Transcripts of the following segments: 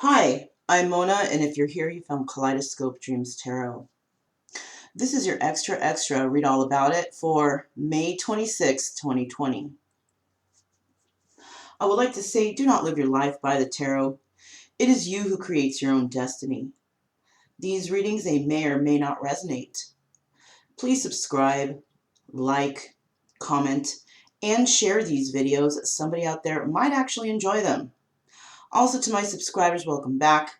Hi, I'm Mona, and if you're here, you found Kaleidoscope Dreams Tarot. This is your extra read all about it for May 26, 2020. I would like to say, do not live your life by the tarot. It is you who creates your own destiny. These readings, they may or may not resonate. Please subscribe, like, comment, and share these videos. Somebody out there might actually enjoy them. Also, to my subscribers, welcome back.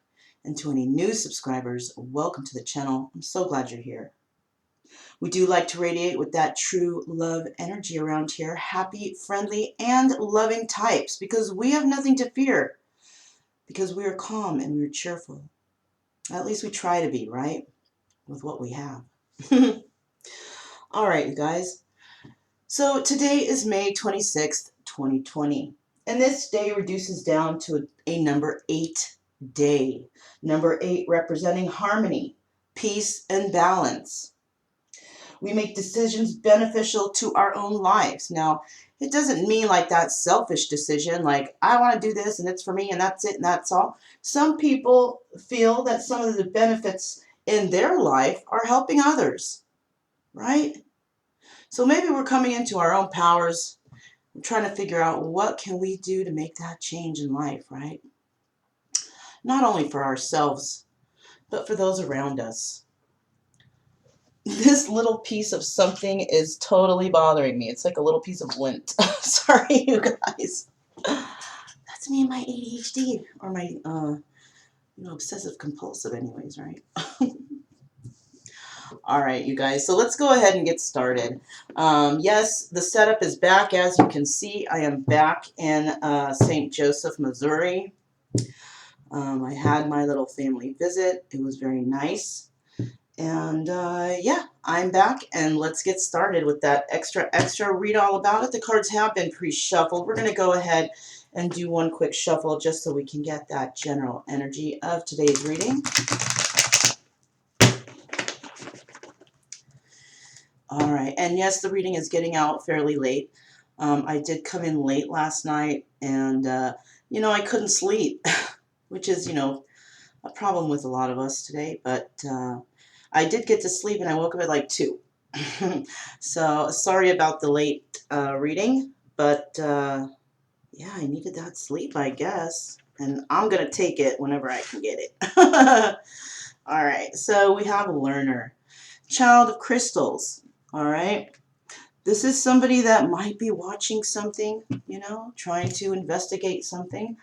And to any new subscribers, welcome to the channel. I'm so glad you're here. We do like to radiate with that true love energy around here. Happy, friendly, and loving types, because we have nothing to fear. Because we are calm and we're cheerful. At least we try to be, right? With what we have. All right, you guys. So today is May 26th, 2020. And this day reduces down to a number 8 day. Number 8 representing harmony, peace, and balance. We make decisions beneficial to our own lives. Now, it doesn't mean like that selfish decision, like I want to do this and it's for me and that's it and that's all. Some people feel that some of the benefits in their life are helping others, right? So maybe we're coming into our own powers. We're trying to figure out what can we do to make that change in life, right? Not only for ourselves, but for those around us. This little piece of something is totally bothering me. It's like a little piece of lint. Sorry, you guys. That's me and my ADHD, or my, obsessive compulsive anyways, right? All right, you guys. So let's go ahead and get started. Yes, the setup is back. As you can see, I am back in St. Joseph, Missouri. I had my little family visit. It was very nice. And yeah, I'm back, and let's get started with that extra read all about it. The cards have been pre-shuffled. We're going to go ahead and do one quick shuffle just so we can get that general energy of today's reading. All right, and yes, the reading is getting out fairly late. I did come in late last night, and I couldn't sleep, which is, a problem with a lot of us today, but I did get to sleep, and I woke up at like 2. So sorry about the late reading, but yeah, I needed that sleep, I guess, and I'm gonna take it whenever I can get it. All right, so we have a learner, child of crystals. All right, this is somebody that might be watching something, trying to investigate something.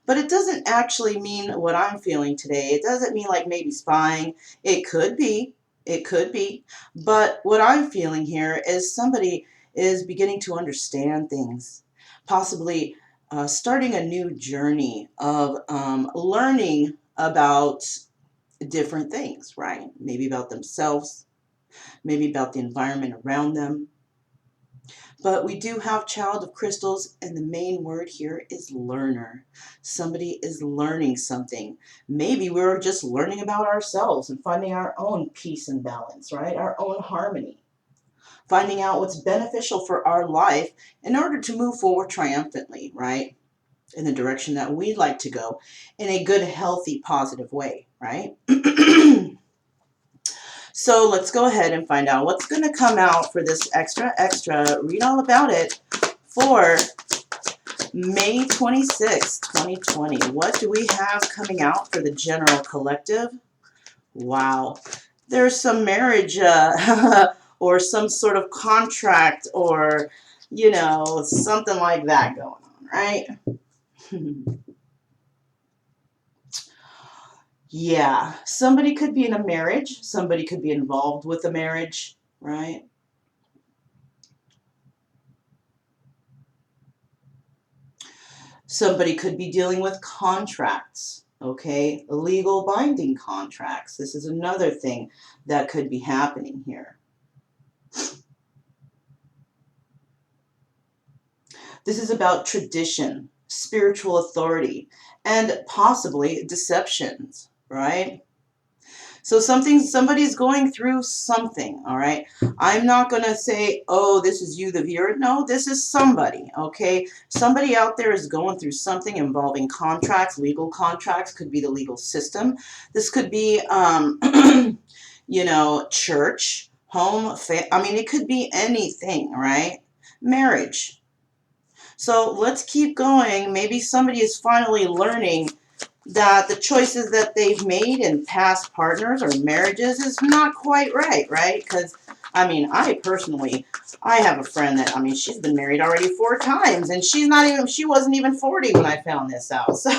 But it doesn't actually mean what I'm feeling today. It doesn't mean like maybe spying. It could be. It could be. But what I'm feeling here is somebody is beginning to understand things. Possibly starting a new journey of learning about different things, right? Maybe about themselves. Maybe about the environment around them. But we do have child of crystals, and the main word here is learner. Somebody is learning something. Maybe we're just learning about ourselves and finding our own peace and balance, right? Our own harmony. Finding out what's beneficial for our life in order to move forward triumphantly, right? In the direction that we'd like to go in a good, healthy, positive way, right? So let's go ahead and find out what's going to come out for this extra read all about it for May 26, 2020. What do we have coming out for the general collective? Wow. There's some marriage or some sort of contract or, something like that going on, right? Yeah, somebody could be in a marriage. Somebody could be involved with a marriage, right? Somebody could be dealing with contracts, okay? Legal binding contracts. This is another thing that could be happening here. This is about tradition, spiritual authority, and possibly deceptions, right? So somebody's going through something, all right? I'm not going to say, oh, this is you, the viewer. No, this is somebody, okay? Somebody out there is going through something involving contracts, legal contracts, could be the legal system. This could be, you know, church, home, I mean, it could be anything, right? Marriage. So let's keep going. Maybe somebody is finally learning that the choices that they've made in past partners or marriages is not quite right, right? Because, I mean, I have a friend that, I mean, she's been married already 4 times, and she wasn't even 40 when I found this out. So,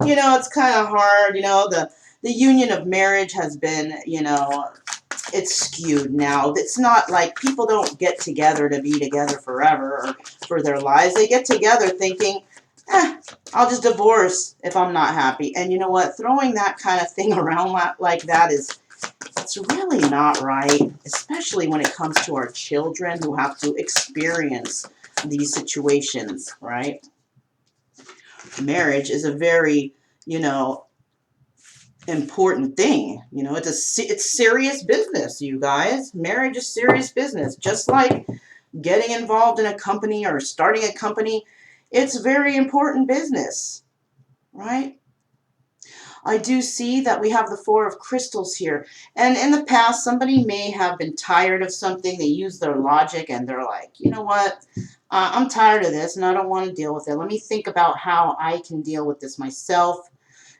you know, it's kind of hard, you know, the union of marriage has been, you know, it's skewed now. It's not like people don't get together to be together forever or for their lives. They get together thinking, I'll just divorce if I'm not happy. And you know what? Throwing that kind of thing around like that it's really not right, especially when it comes to our children who have to experience these situations, right? Marriage is a very, you know, important thing. You know, it's serious business, you guys. Marriage is serious business. Just like getting involved in a company or starting a company, it's very important business, right? I do see that we have the 4 of crystals here. And in the past, somebody may have been tired of something. They use their logic and they're like, you know what? I'm tired of this and I don't want to deal with it. Let me think about how I can deal with this myself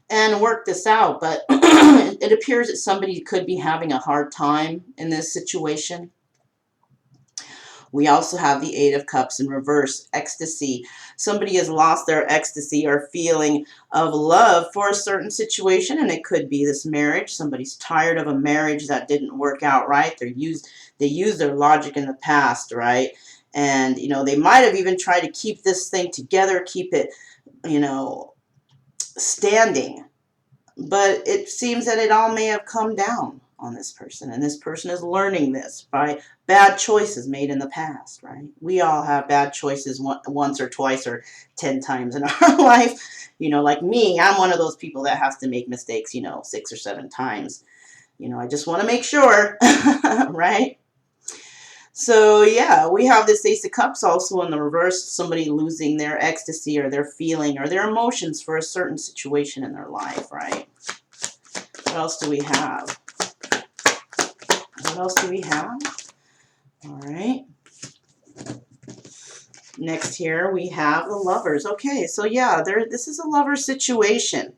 and work this out. But it appears that somebody could be having a hard time in this situation. We also have the 8 of Cups in reverse, ecstasy. Somebody has lost their ecstasy or feeling of love for a certain situation, and it could be this marriage. Somebody's tired of a marriage that didn't work out right. They used their logic in the past, right? And, you know, they might have even tried to keep this thing together, keep it, you know, standing. But it seems that it all may have come down on this person, and this person is learning this by bad choices made in the past, right? We all have bad choices once or twice or 10 times in our life. You know, like me, I'm one of those people that has to make mistakes, you know, 6 or 7 times. You know, I just want to make sure, right? So yeah, we have this Ace of Cups also in the reverse, somebody losing their ecstasy or their feeling or their emotions for a certain situation in their life, right? What else do we have? What else do we have? All right. Next here we have the Lovers. Okay, so yeah, this is a lover situation.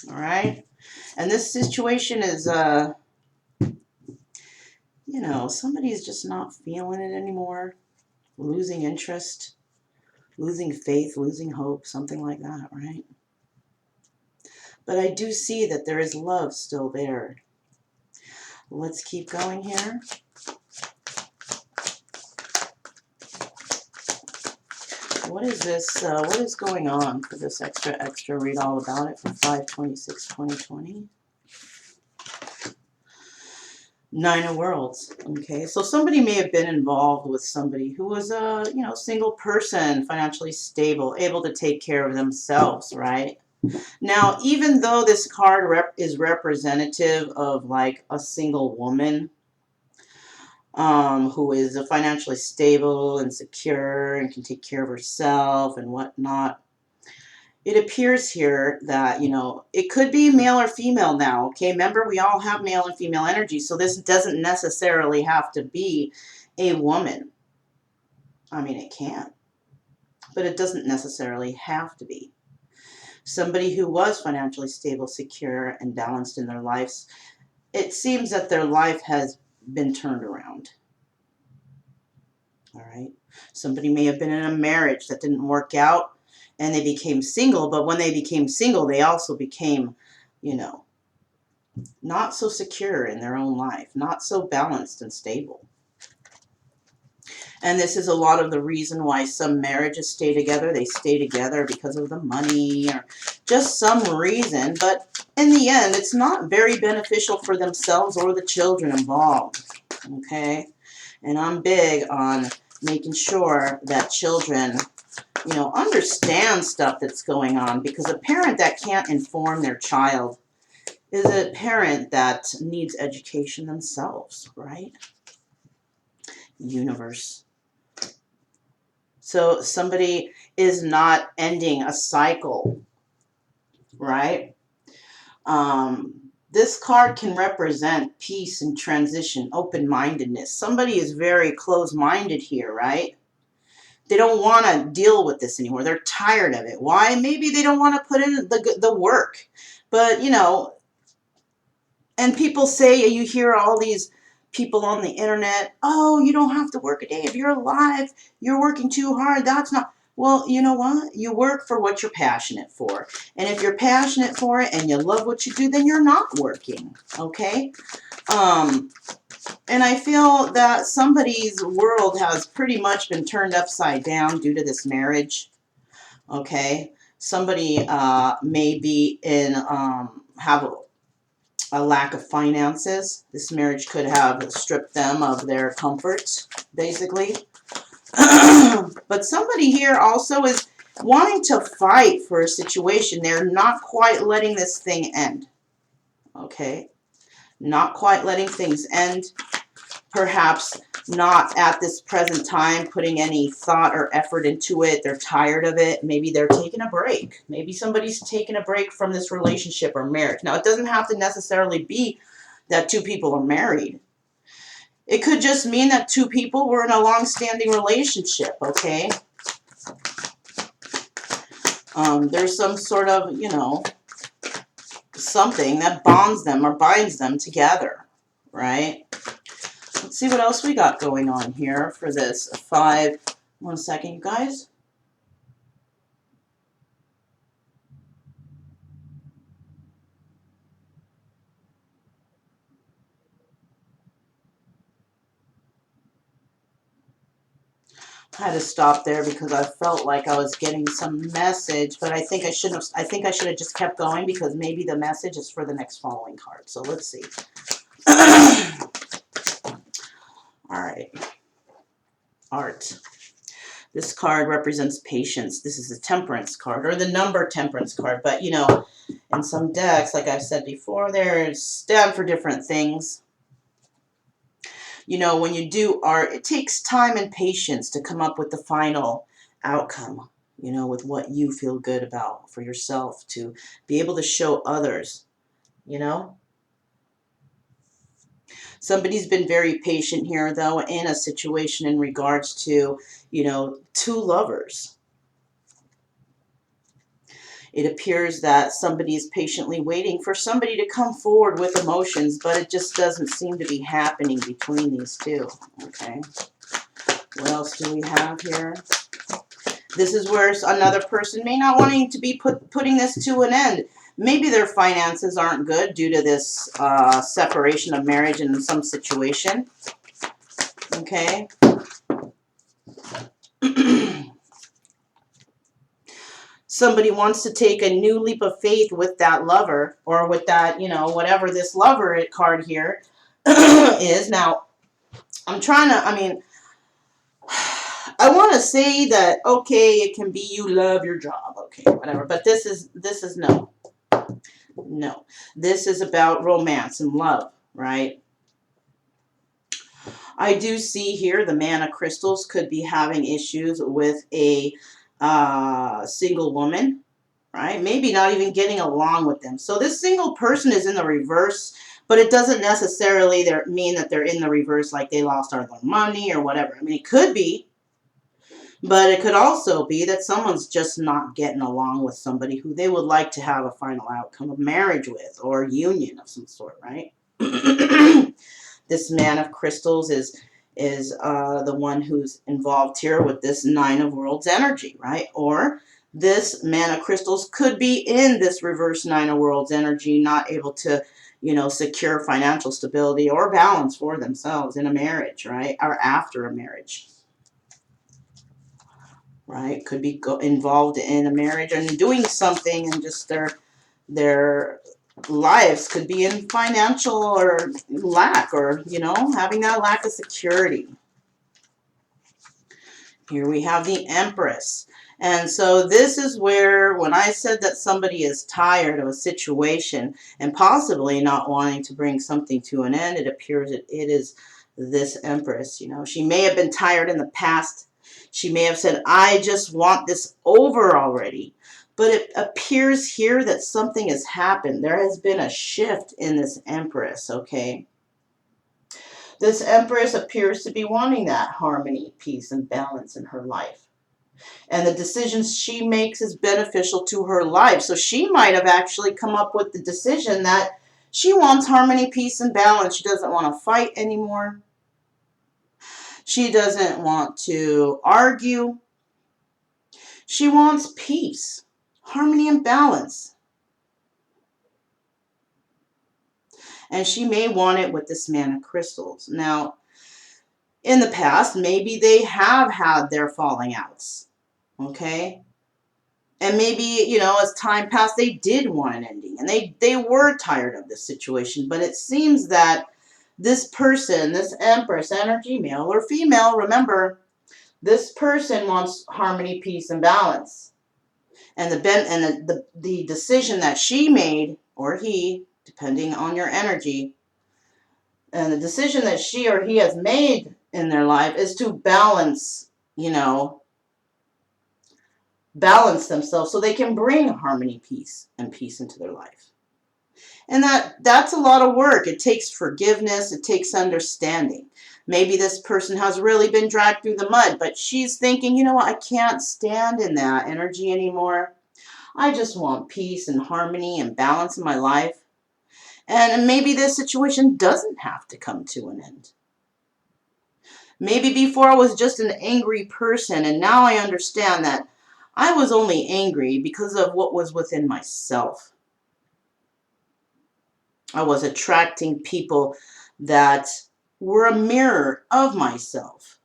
All right. And this situation is, you know, somebody's just not feeling it anymore, losing interest, losing faith, losing hope, something like that, right? But I do see that there is love still there. Let's keep going here. What is this? What is going on for this extra? Read all about it for 5/26/2020. 9 of Worlds. Okay, so somebody may have been involved with somebody who was a, you know, single person, financially stable, able to take care of themselves, right? Now, even though this card is representative of like a single woman who is financially stable and secure and can take care of herself and whatnot, it appears here that, you know, it could be male or female now, okay? Remember, we all have male and female energy, so this doesn't necessarily have to be a woman. I mean, it can, but it doesn't necessarily have to be. Somebody who was financially stable, secure, and balanced in their lives, it seems that their life has been turned around. All right? Somebody may have been in a marriage that didn't work out, and they became single, but when they became single, they also became, you know, not so secure in their own life, not so balanced and stable. And this is a lot of the reason why some marriages stay together. They stay together because of the money or just some reason. But in the end, it's not very beneficial for themselves or the children involved. Okay? And I'm big on making sure that children, you know, understand stuff that's going on, because a parent that can't inform their child is a parent that needs education themselves, right? Universe. So somebody is not ending a cycle, right? This card can represent peace and transition, open-mindedness. Somebody is very close-minded here, right? They don't want to deal with this anymore. They're tired of it. Why? Maybe they don't want to put in the work. But, you know, and people say, you hear all these people on the internet, oh, you don't have to work a day of your life. You're working too hard. That's not. Well, you know what? You work for what you're passionate for. And if you're passionate for it and you love what you do, then you're not working. Okay? And I feel that somebody's world has pretty much been turned upside down due to this marriage. Okay? Somebody may be in, have a lack of finances. This marriage could have stripped them of their comforts, basically. But somebody here also is wanting to fight for a situation. They're not quite letting this thing end. Okay? Not quite letting things end. Perhaps not at this present time putting any thought or effort into it. They're tired of it. Maybe they're taking a break. Maybe somebody's taking a break from this relationship or marriage. Now, it doesn't have to necessarily be that two people are married. It could just mean that two people were in a long-standing relationship, okay? There's some sort of, you know, something that bonds them or binds them together, right? Let's see what else we got going on here for this 5. 1 second, you guys. I had to stop there because I felt like I was getting some message, but I think I shouldn't have. I think I should have just kept going because maybe the message is for the next following card. So let's see. All right. Art. This card represents patience. This is a temperance card, or the number temperance card. But, you know, in some decks, like I've said before, they stand for different things. You know, when you do art, it takes time and patience to come up with the final outcome, you know, with what you feel good about for yourself, to be able to show others, you know. Somebody's been very patient here, though, in a situation in regards to, you know, two lovers. It appears that somebody is patiently waiting for somebody to come forward with emotions, but it just doesn't seem to be happening between these two. Okay. What else do we have here? This is where another person may not wanting to be putting this to an end. Maybe their finances aren't good due to this separation of marriage in some situation. Okay. Somebody wants to take a new leap of faith with that lover, or with that, you know, whatever this lover card here is. Now, I'm trying to, I mean, I want to say that, okay, it can be you love your job, okay, whatever, but this is no. No. This is about romance and love, right? I do see here the Man of Crystals could be having issues with a single woman, right? Maybe not even getting along with them. So this single person is in the reverse, but it doesn't necessarily mean that they're in the reverse like they lost all their money or whatever. I mean, it could be, but it could also be that someone's just not getting along with somebody who they would like to have a final outcome of marriage with, or a union of some sort, right? This Man of Crystals is the one who's involved here with this 9 of Worlds energy, right? Or this Man of Crystals could be in this reverse 9 of Worlds energy, not able to, you know, secure financial stability or balance for themselves in a marriage, right? Or after a marriage, right? Could be involved in a marriage and doing something, and just their lives could be in financial or lack, or, you know, having that lack of security. Here we have the Empress. And so this is where, when I said that somebody is tired of a situation and possibly not wanting to bring something to an end, it appears that it is this Empress. You know, she may have been tired in the past. She may have said, I just want this over already. But it appears here that something has happened. There has been a shift in this Empress, okay? This Empress appears to be wanting that harmony, peace, and balance in her life. And the decisions she makes is beneficial to her life. So she might have actually come up with the decision that she wants harmony, peace, and balance. She doesn't want to fight anymore. She doesn't want to argue. She wants peace, harmony, and balance. And she may want it with this Man of Crystals. Now, in the past, maybe they have had their falling outs. Okay? And maybe, you know, as time passed, they did want an ending. And they were tired of this situation. But it seems that this person, this Empress energy, male or female, remember, this person wants harmony, peace, and balance. And the decision that she made, or he, depending on your energy, and the decision that she or he has made in their life is to balance, you know, balance themselves so they can bring harmony, peace, and peace into their life. And that's a lot of work. It takes forgiveness. It takes understanding. Maybe this person has really been dragged through the mud, but she's thinking, you know what, I can't stand in that energy anymore. I just want peace and harmony and balance in my life. And maybe this situation doesn't have to come to an end. Maybe before I was just an angry person, and now I understand that I was only angry because of what was within myself. I was attracting people that were a mirror of myself.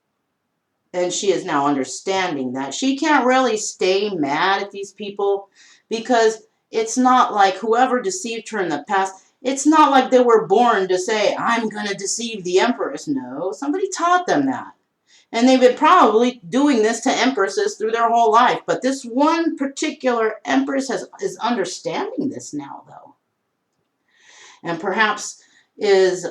And she is now understanding that she can't really stay mad at these people because it's not like whoever deceived her in the past, it's not like they were born to say, I'm going to deceive the Empress. No, somebody taught them that. And they've been probably doing this to Empresses through their whole life. But this one particular Empress is understanding this now, though. And perhaps is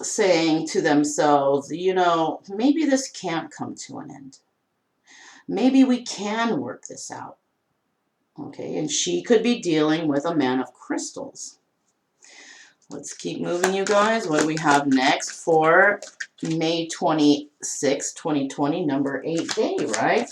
saying to themselves, you know, maybe this can't come to an end. Maybe we can work this out. Okay, and she could be dealing with a Man of Crystals. Let's keep moving, you guys. What do we have next for May 26, 2020, number 8 day, right?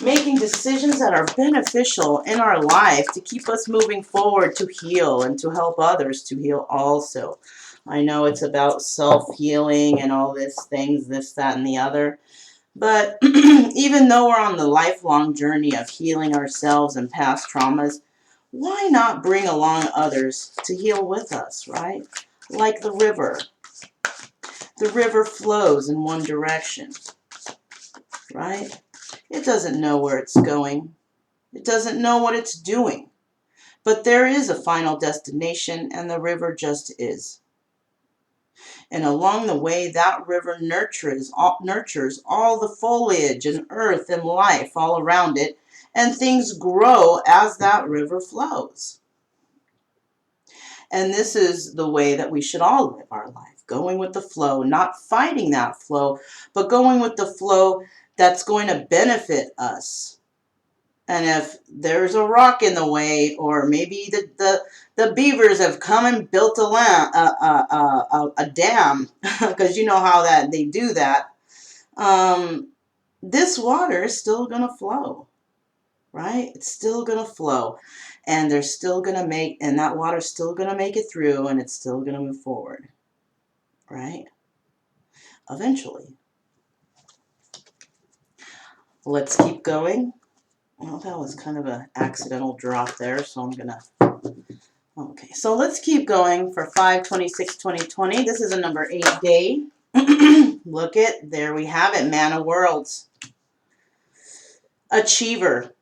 Making decisions that are beneficial in our life to keep us moving forward, to heal and to help others to heal also. I know it's about self-healing and all these things, this, that, and the other. But even though we're on the lifelong journey of healing ourselves and past traumas, why not bring along others to heal with us, right? Like the river. The river flows in one direction, right? It doesn't know where it's going. It doesn't know what it's doing. But there is a final destination, and the river just is. And along the way, that river nurtures all the foliage and earth and life all around it, and things grow as that river flows. And this is the way that we should all live our life, going with the flow, not fighting that flow, but going with the flow that's going to benefit us. And if there's a rock in the way, or maybe the beavers have come and built a dam, because you know how that they do that, this water is still going to flow, right? It's still going to flow, and they're still going to make, and that water's still going to make it through, and it's still going to move forward, right? Eventually. Let's keep going. Well, that was kind of an accidental drop there, so I'm going to... Okay, so let's keep going for 5/26/2020. This is a number 8 day. Look it, there we have it, Man of Worlds. Achiever.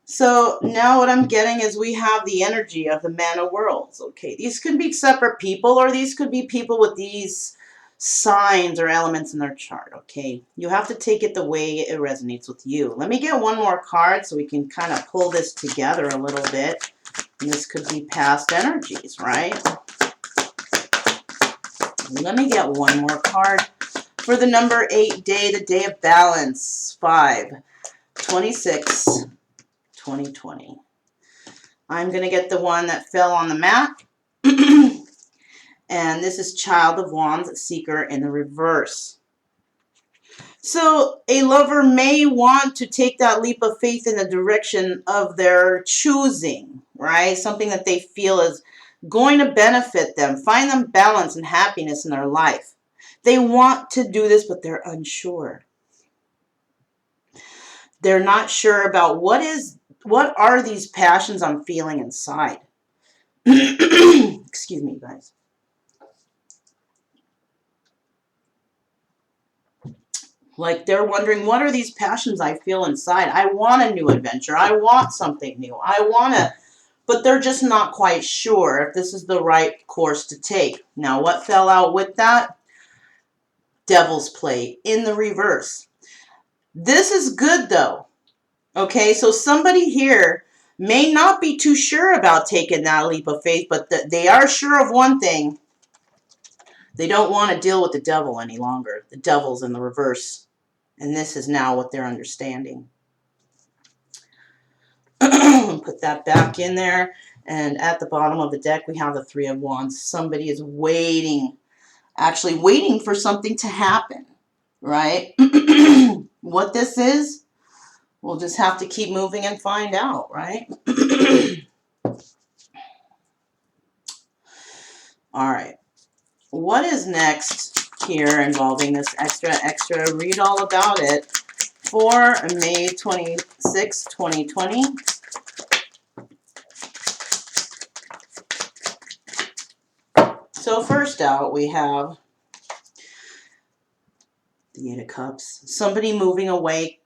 So now what I'm getting is we have the energy of the Man of Worlds. Okay, these could be separate people, or these could be people with these signs or elements in their chart, okay? You have to take it the way it resonates with you. Let me get one more card so we can kind of pull this together a little bit. And this could be past energies, right? Let me get one more card for the number 8 day, the day of balance, 5/26/2020. I'm going to get the one that fell on the mat. And this is Child of Wands, Seeker in the reverse. So a lover may want to take that leap of faith in the direction of their choosing, right? Something that they feel is going to benefit them, find them balance and happiness in their life. They want to do this, but they're unsure. They're not sure about what are these passions I'm feeling inside. Excuse me, guys. Like they're wondering, what are these passions I feel inside? I want a new adventure. I want something new. But they're just not quite sure if this is the right course to take. Now, what fell out with that? Devil's play in the reverse. This is good though. Okay, so somebody here may not be too sure about taking that leap of faith, but they are sure of one thing. They don't want to deal with the devil any longer. The devil's in the reverse. And this is now what they're understanding. Put that back in there. And at the bottom of the deck, we have the Three of Wands. Somebody is waiting, actually waiting for something to happen, right? What this is, we'll just have to keep moving and find out, right? All right. What is next here involving this extra? Read all about it for May 26, 2020. So first out, we have the Eight of Cups. Somebody moving away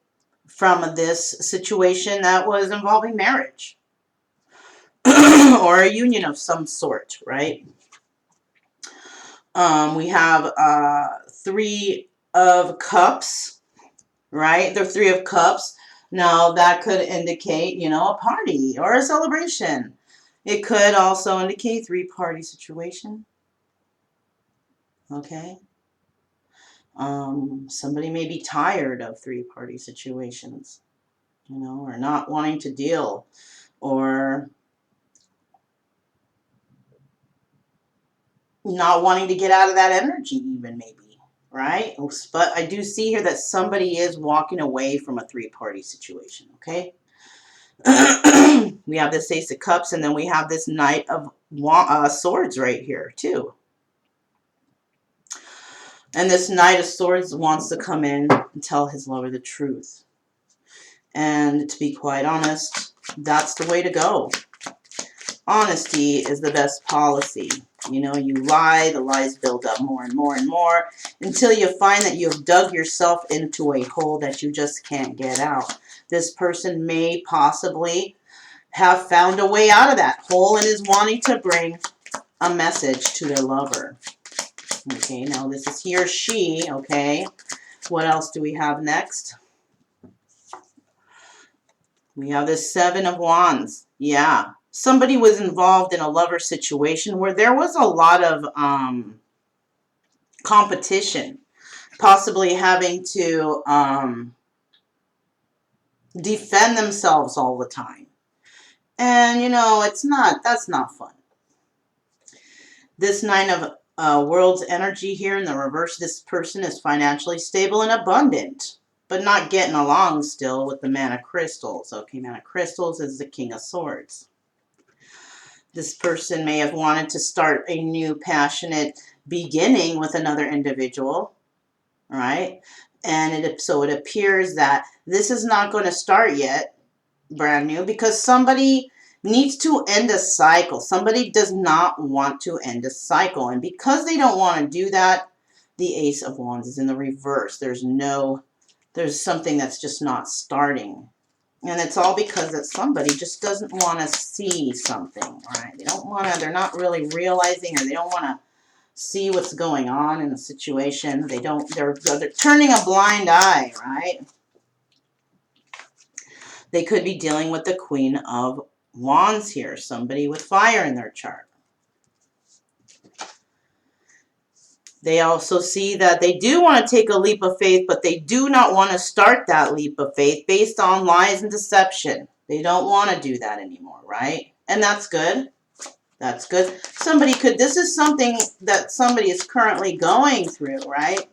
from this situation that was involving marriage or a union of some sort, right? We have Three of Cups, right? The Three of Cups. Now, that could indicate, you know, a party or a celebration. It could also indicate three-party situation. Okay. Somebody may be tired of three-party situations, you know, or not wanting to deal, or not wanting to get out of that energy even, maybe, right? But I do see here that somebody is walking away from a three-party situation, okay? We have this Ace of Cups, and then we have this Knight of Swords right here, too. And this Knight of Swords wants to come in and tell his lover the truth. And to be quite honest, that's the way to go. Honesty is the best policy. You know, you lie, the lies build up more and more and more until you find that you've dug yourself into a hole that you just can't get out. This person may possibly have found a way out of that hole and is wanting to bring a message to their lover. Okay, now this is he or she, okay? What else do we have next? We have this Seven of Wands. Yeah. Somebody was involved in a lover situation where there was a lot of competition, possibly having to defend themselves all the time. And, you know, that's not fun. This Nine of World's energy here in the reverse, this person is financially stable and abundant, but not getting along still with the Man of Crystals. Okay, Man of Crystals is the King of Swords. This person may have wanted to start a new passionate beginning with another individual, right? And so it appears that this is not going to start yet, brand new, because somebody needs to end a cycle. Somebody does not want to end a cycle. And because they don't want to do that, the Ace of Wands is in the reverse. There's something that's just not starting. And it's all because that somebody just doesn't want to see something, right? They don't want to, they're not really realizing, or they don't want to see what's going on in the situation. They're turning a blind eye, right? They could be dealing with the Queen of Wands here, somebody with fire in their chart. They also see that they do want to take a leap of faith, but they do not want to start that leap of faith based on lies and deception. They don't want to do that anymore, right? And that's good. That's good. This is something that somebody is currently going through, right?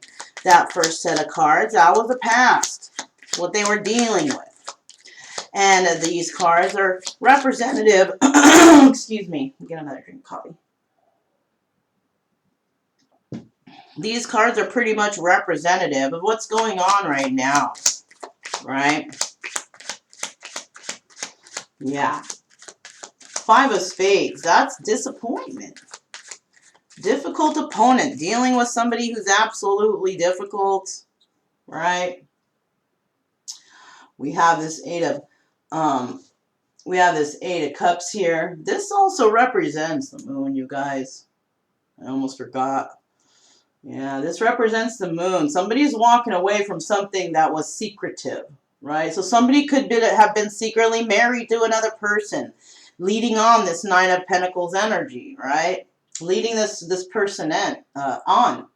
That first set of cards, that was the past, what they were dealing with. And these cards are representative, excuse me, get another drink of coffee. These cards are pretty much representative of what's going on right now, right? Yeah. Five of Spades, that's disappointment. Difficult opponent, dealing with somebody who's absolutely difficult, right? We have this Eight of Cups here. This also represents the moon, you guys. I almost forgot. Yeah, this represents the moon. Somebody's walking away from something that was secretive, right? So somebody could have been secretly married to another person, leading on this Nine of Pentacles energy, right? Leading this person on,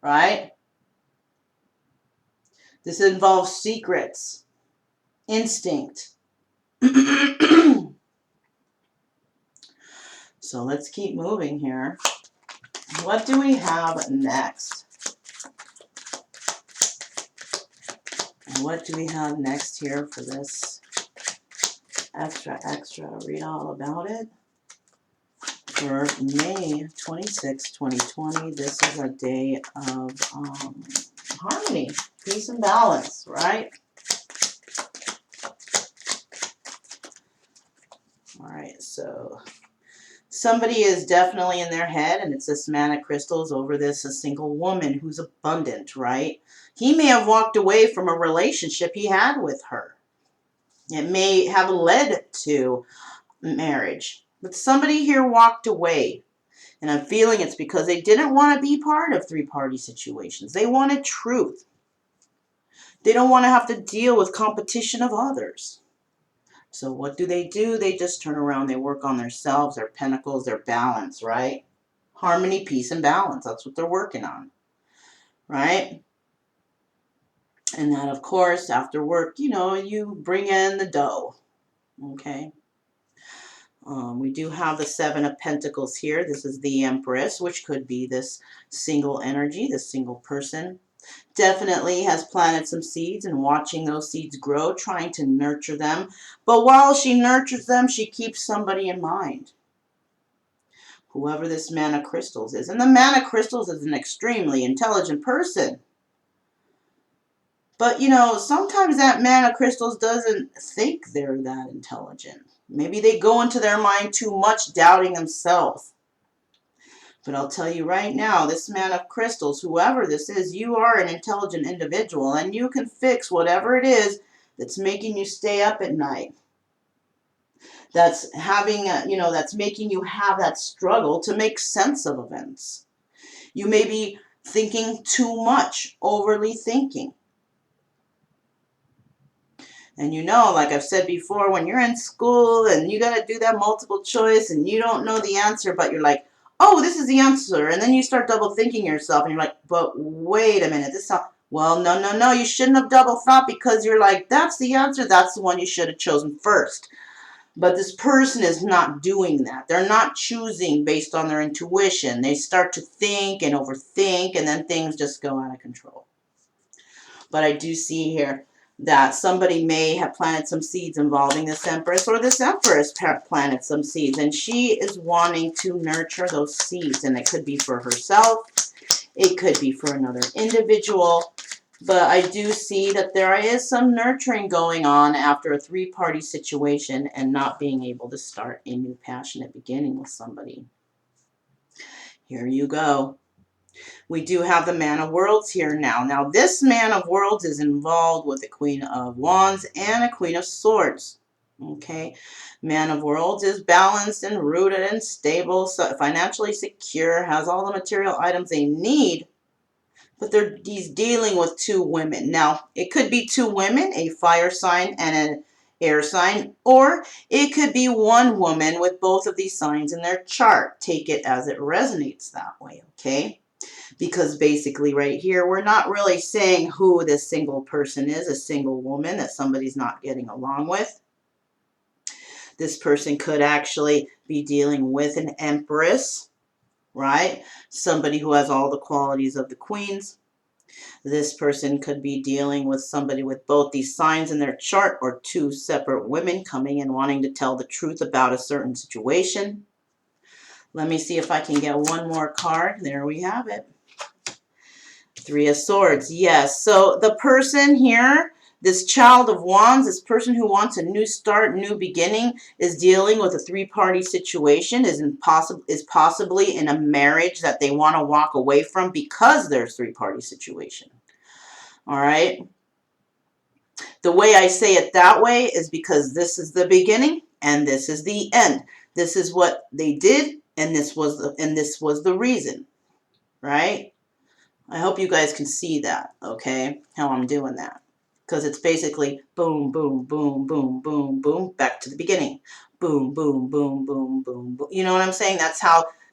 right? This involves secrets, instinct. So let's keep moving here. What do we have next? What do we have next here for this extra? Read all about it. For May 26, 2020, this is a day of harmony, peace, and balance, right? All right, so somebody is definitely in their head, and it's this Man of Crystals over this a single woman who's abundant, right? He may have walked away from a relationship he had with her. It may have led to marriage, but somebody here walked away. And I'm feeling it's because they didn't want to be part of three-party situations. They wanted truth. They don't want to have to deal with competition of others. So what do? They just turn around. They work on themselves, their pentacles, their balance, right? Harmony, peace, and balance. That's what they're working on, right? And that, of course, after work, you bring in the dough, okay? We do have the Seven of Pentacles here. This is the Empress, which could be this single energy, this single person. Definitely has planted some seeds and watching those seeds grow, trying to nurture them. But while she nurtures them, she keeps somebody in mind. Whoever this Man of Crystals is. And the Man of Crystals is an extremely intelligent person. But, sometimes that Man of Crystals doesn't think they're that intelligent. Maybe they go into their mind too much, doubting themselves. But I'll tell you right now, this Man of Crystals, whoever this is, you are an intelligent individual, and you can fix whatever it is that's making you stay up at night. That's that's making you have that struggle to make sense of events. You may be thinking too much, overly thinking. And like I've said before, when you're in school and you got to do that multiple choice and you don't know the answer, but you're like, oh, this is the answer. And then you start double thinking yourself and you're like, but wait a minute. Well, no. You shouldn't have double thought because you're like, that's the answer. That's the one you should have chosen first. But this person is not doing that. They're not choosing based on their intuition. They start to think and overthink, and then things just go out of control. But I do see here that somebody may have planted some seeds involving this Empress, or this Empress planted some seeds, and she is wanting to nurture those seeds. And it could be for herself. It could be for another individual. But I do see that there is some nurturing going on after a three-party situation and not being able to start a new passionate beginning with somebody. Here you go. We do have the Man of Worlds here now. Now, this Man of Worlds is involved with the Queen of Wands and a Queen of Swords. Okay, Man of Worlds is balanced and rooted and stable, so financially secure, has all the material items they need, but he's dealing with two women. Now, it could be two women, a fire sign and an air sign, or it could be one woman with both of these signs in their chart. Take it as it resonates that way, okay? Because basically right here, we're not really saying who this single person is, a single woman that somebody's not getting along with. This person could actually be dealing with an empress, right? Somebody who has all the qualities of the queens. This person could be dealing with somebody with both these signs in their chart, or two separate women coming and wanting to tell the truth about a certain situation. Let me see if I can get one more card. There we have it. Three of Swords. Yes. So the person here, this Child of Wands, this person who wants a new start, new beginning, is dealing with a three-party situation, is possibly in a marriage that they want to walk away from because there's three-party situation. All right. The way I say it that way is because this is the beginning and this is the end. This is what they did, and this was the reason, right? I hope you guys can see that, okay, how I'm doing that. Because it's basically boom, boom, boom, boom, boom, boom, back to the beginning. Boom, boom, boom, boom, boom, boom. You know what I'm saying?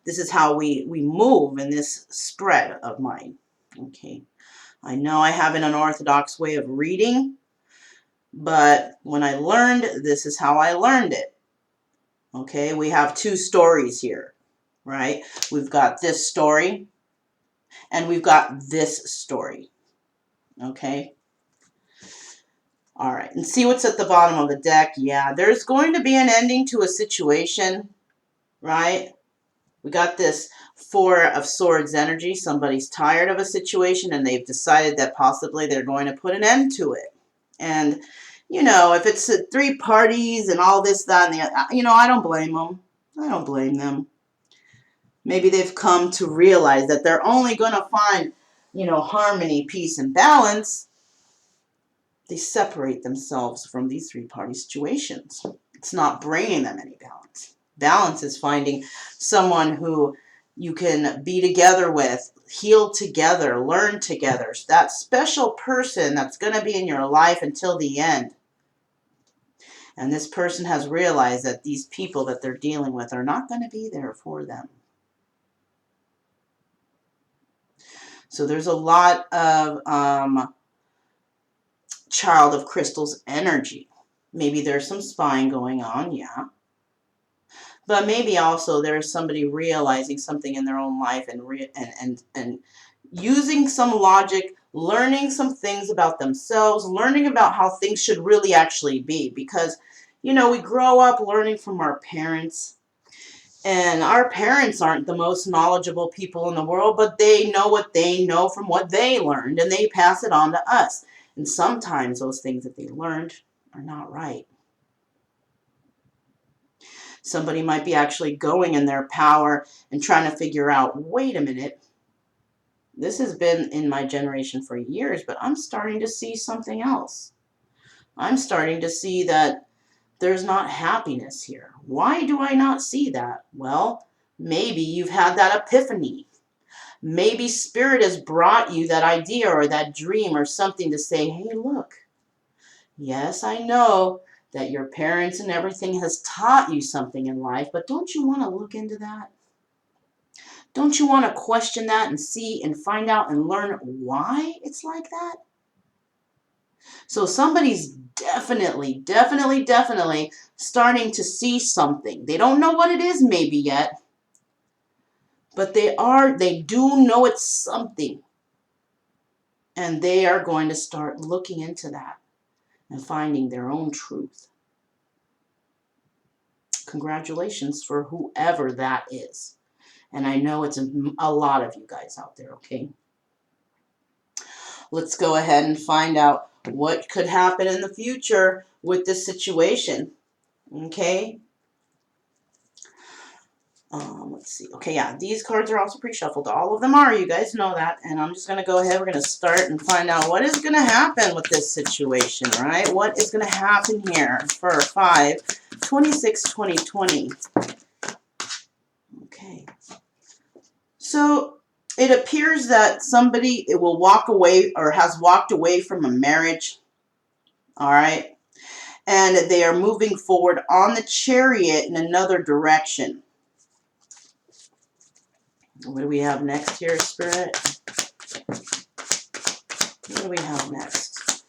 This is how we move in this spread of mine. Okay. I know I have an unorthodox way of reading, but when I learned, this is how I learned it. Okay, we have two stories here, right? We've got this story, and we've got this story. Okay. All right, and see what's at the bottom of the deck. Yeah, there's going to be an ending to a situation, right? We got this Four of Swords energy. Somebody's tired of a situation, and they've decided that possibly they're going to put an end to it. And, you know, if it's three parties and all this, that, and the, you know, I don't blame them. I don't blame them. Maybe they've come to realize that they're only going to find, you know, harmony, peace, and balance. They separate themselves from these three-party situations. It's not bringing them any balance. Balance is finding someone who you can be together with, heal together, learn together. That special person that's going to be in your life until the end. And this person has realized that these people that they're dealing with are not going to be there for them. So there's a lot of Child of Crystal's energy. Maybe there's some spying going on, yeah. But maybe also there's somebody realizing something in their own life and using some logic, learning some things about themselves, learning about how things should really actually be. Because, you know, we grow up learning from our parents. And our parents aren't the most knowledgeable people in the world, but they know what they know from what they learned, and they pass it on to us. And sometimes those things that they learned are not right. Somebody might be actually going in their power and trying to figure out, wait a minute, this has been in my generation for years, but I'm starting to see something else. I'm starting to see that there's not happiness here. Why do I not see that? Well, maybe you've had that epiphany. Maybe Spirit has brought you that idea or that dream or something to say, hey, look, yes, I know that your parents and everything has taught you something in life, but don't you want to look into that? Don't you want to question that and see and find out and learn why it's like that? So somebody's definitely starting to see something. They don't know what it is maybe yet, but they do know it's something. And they are going to start looking into that and finding their own truth. Congratulations for whoever that is. And I know it's a lot of you guys out there, okay? Let's go ahead and find out what could happen in the future with this situation, okay? Let's see. Okay, yeah, these cards are also pre-shuffled. All of them are. You guys know that. And I'm just going to go ahead. We're going to start and find out what is going to happen with this situation, right? What is going to happen here for 5/26/2020? Okay. So it appears that somebody will walk away or has walked away from a marriage, all right? And they are moving forward on the Chariot in another direction. What do we have next here, Spirit? What do we have next?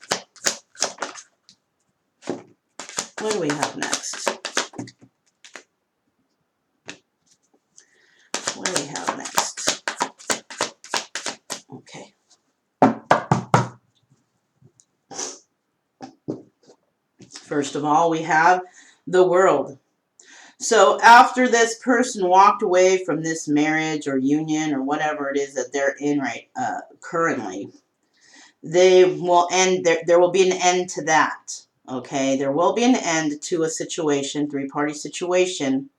What do we have next? What do we have next? Okay. First of all, we have the World. So after this person walked away from this marriage or union or whatever it is that they're in currently, they will end. There will be an end to that. Okay, there will be an end to a situation, three-party situation.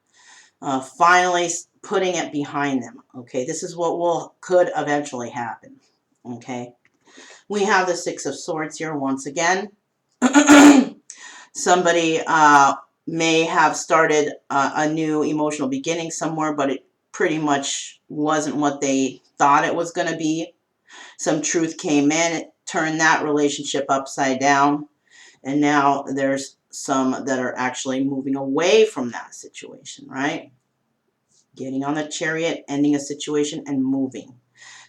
Finally putting it behind them. Okay, this is what could eventually happen. Okay, we have the Six of Swords here once again. Somebody may have started a new emotional beginning somewhere, but it pretty much wasn't what they thought it was going to be. Some truth came in, it turned that relationship upside down, and now there's some that are actually moving away from that situation, right? Getting on the Chariot, ending a situation, and moving.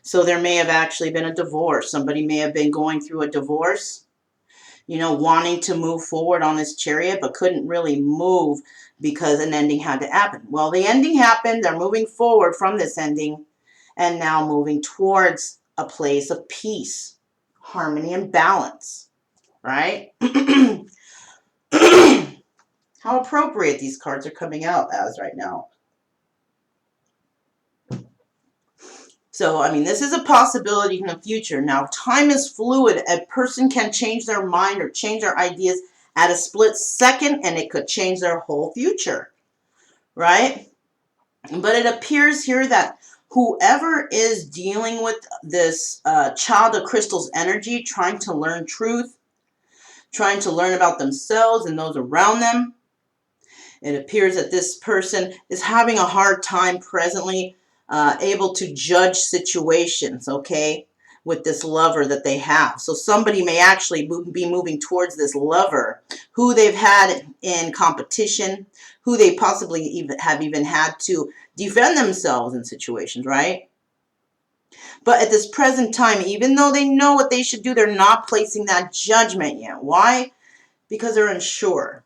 So there may have actually been a divorce. Somebody may have been going through a divorce, you know, wanting to move forward on this Chariot, but couldn't really move because an ending had to happen. Well, the ending happened. They're moving forward from this ending and now moving towards a place of peace, harmony, and balance, right? How appropriate these cards are coming out as right now. So, I mean, this is a possibility in the future. Now, time is fluid. A person can change their mind or change their ideas at a split second, and it could change their whole future, right? But it appears here that whoever is dealing with this child of crystal's energy, trying to learn truth, trying to learn about themselves and those around them, it appears that this person is having a hard time presently able to judge situations, okay, with this lover that they have. So somebody may actually be moving towards this lover who they've had in competition, who they possibly even had to defend themselves in situations, right? But at this present time, even though they know what they should do, they're not placing that judgment yet. Why? Because they're unsure.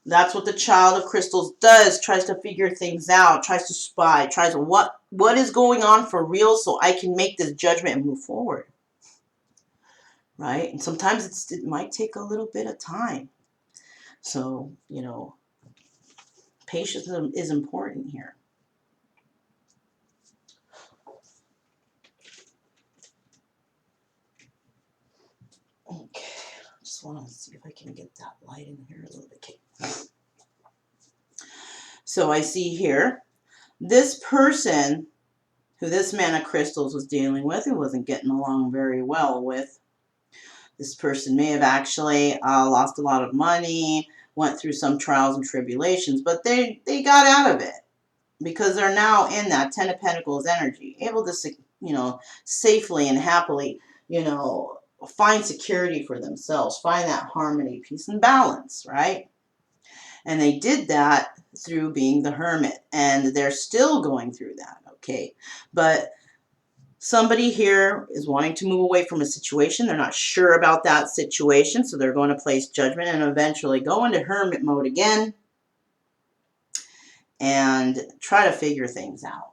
That's what the child of crystals does, tries to figure things out, tries to spy, tries to what is going on for real so I can make this judgment and move forward. Right? And sometimes it might take a little bit of time. So, you know, patience is important here. Okay, I just want to see if I can get that light in here a little bit. Okay. So I see here, this person who this man of crystals was dealing with, who wasn't getting along very well with, this person may have actually lost a lot of money, went through some trials and tribulations, but they got out of it because they're now in that Ten of Pentacles energy, able to, you know, safely and happily, you know, find security for themselves, find that harmony, peace, and balance, right? And they did that through being the hermit, and they're still going through that, okay? But somebody here is wanting to move away from a situation. They're not sure about that situation, so they're going to place judgment and eventually go into hermit mode again and try to figure things out,